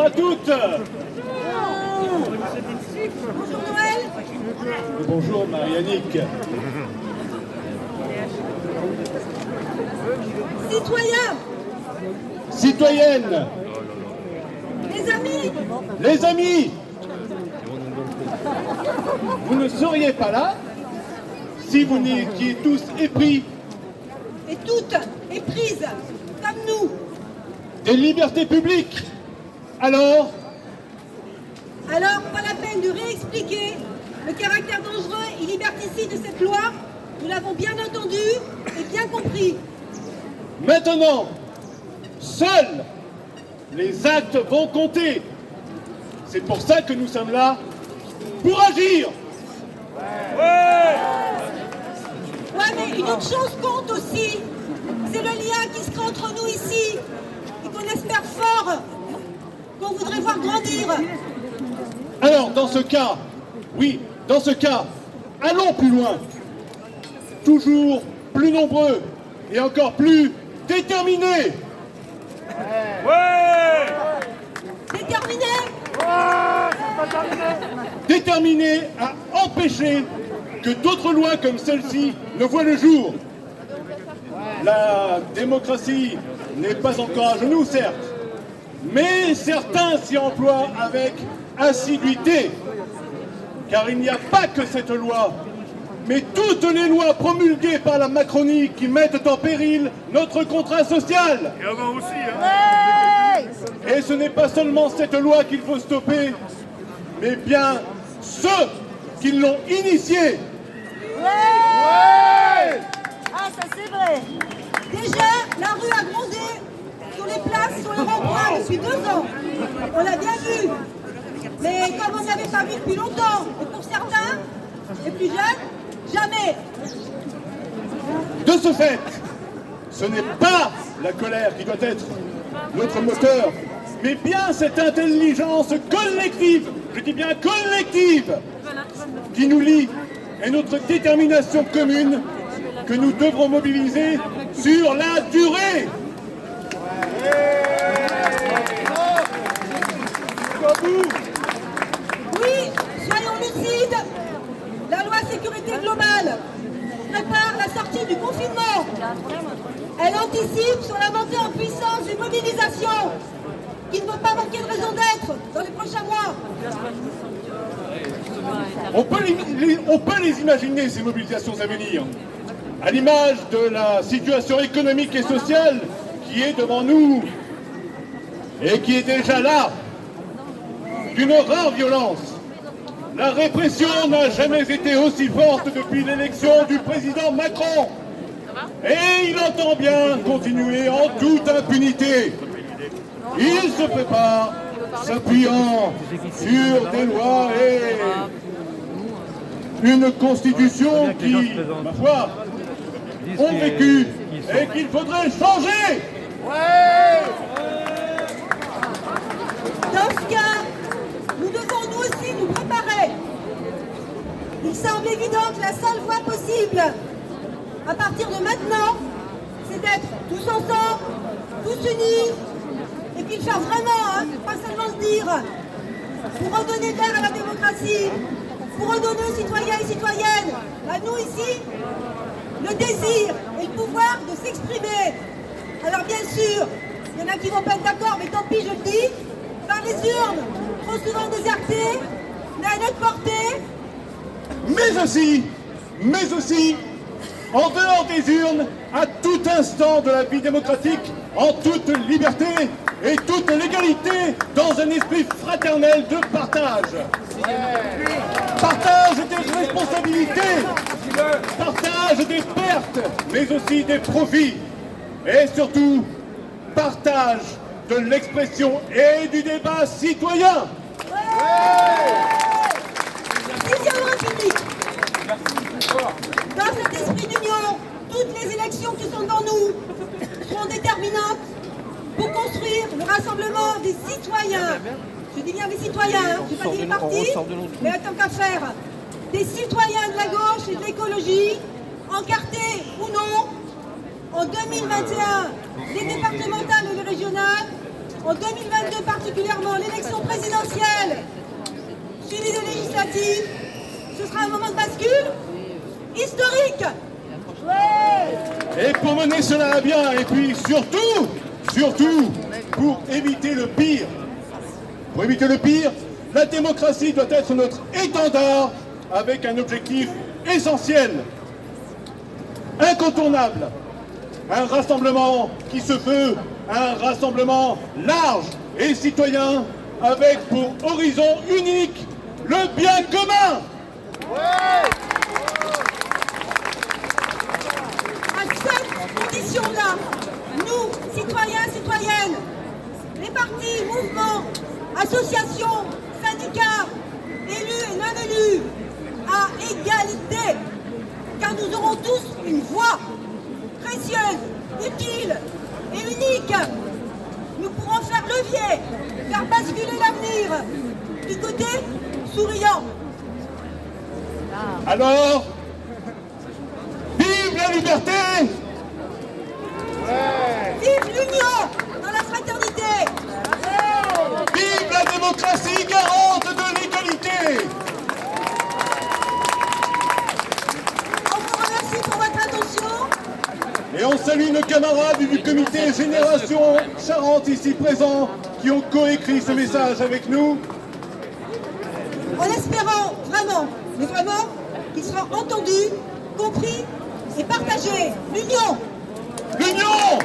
à toutes. Bonjour Noël. Bonjour Marianique. Citoyens, Citoyennes, les amis, vous ne seriez pas là si vous n'étiez tous épris et toutes éprises, comme nous. des libertés publiques. Alors, Pas la peine de réexpliquer le caractère dangereux et liberticide de cette loi. Nous l'avons bien entendu et bien compris. maintenant, seuls les actes vont compter. C'est pour ça que nous sommes là, pour agir. Ouais, mais une autre chose compte aussi. C'est le lien qui se crée entre nous ici et qu'on espère fort, qu'on voudrait voir grandir. Alors, dans ce cas, oui, dans ce cas, allons plus loin. Toujours plus nombreux et encore plus déterminés. Déterminés à empêcher que d'autres lois comme celle-ci ne voient le jour. La démocratie n'est pas encore à genoux, certes, mais certains s'y emploient avec assiduité, car il n'y a pas que cette loi, mais toutes les lois promulguées par la Macronie qui mettent en péril notre contrat social. Et avant aussi, hein. Et ce n'est pas seulement cette loi qu'il faut stopper, mais bien ceux qui l'ont initiée. Ah, ça c'est vrai. Déjà, la rue a grondé sur les places, sur les ronds-points depuis 2 ans. On l'a bien vu. Mais comme on n'avait pas vu depuis longtemps, et pour certains, les plus jeunes, jamais. De ce fait, ce n'est pas la colère qui doit être notre moteur, mais bien cette intelligence collective, je dis bien collective, qui nous lie et notre détermination commune que nous devrons mobiliser sur la durée. Oui, soyons lucides. La loi sécurité globale prépare la sortie du confinement. Elle anticipe sur la montée en puissance d'une mobilisation qui ne va pas manquer de raison d'être dans les prochains mois. On peut les imaginer, ces mobilisations à venir, à l'image de la situation économique et sociale qui est devant nous et qui est déjà là, d'une rare violence. La répression n'a jamais été aussi forte depuis l'élection du président Macron. Et il entend bien continuer en toute impunité. Il se prépare, s'appuyant sur des lois et une constitution qui, ma foi, ont vécu et qu'il faudrait changer. Dans ce cas, nous devons nous aussi nous préparer. Il semble évident que la seule voie possible, à partir de maintenant, c'est d'être tous ensemble, tous unis, et puis le faire vraiment, hein, pas seulement se dire, pour redonner de l'air à la démocratie, pour redonner aux citoyens et citoyennes, à nous ici, le désir et le pouvoir de s'exprimer. Alors bien sûr, il y en a qui vont pas être d'accord, mais tant pis, je le dis, par les urnes, trop souvent désertées, mais à notre portée. Mais aussi, en dehors des urnes, à tout instant de la vie démocratique, en toute liberté et toute légalité, dans un esprit fraternel de partage. Partage des responsabilités, partage des pertes, mais aussi des profits. Et surtout, partage de l'expression et du débat citoyen. Sixième République. Dans cet esprit d'union, toutes les élections qui sont devant nous seront déterminantes pour construire le rassemblement des citoyens. Je dis bien des citoyens, hein, je n'ai pas dit les partis, mais en tant qu'affaire, des citoyens de la gauche et de l'écologie, encartés ou non, en 2021, les départementales et les régionales, en 2022 particulièrement, l'élection présidentielle suivie de législatives, ce sera un moment de bascule historique. Et pour mener cela à bien, et puis surtout, pour éviter le pire, la démocratie doit être notre étendard avec un objectif essentiel, incontournable, un rassemblement qui se veut un rassemblement large et citoyen avec pour horizon unique le bien commun. À cette condition-là, nous, citoyens, citoyennes, les partis, mouvements, associations, syndicats, élus et non élus, à égalité, car nous aurons tous une voix précieuse, utile et unique. Nous pourrons faire levier, faire basculer l'avenir du côté souriant. Alors, vive la liberté! Vive l'union dans la fraternité! Vive la démocratie garante de l'égalité! On vous remercie pour votre attention. Et on salue nos camarades du comité Génération Charente ici présents qui ont coécrit ce message avec nous. En espérant vraiment, mais vraiment, qu'il sera entendu, compris et partagé. L'union! L'union!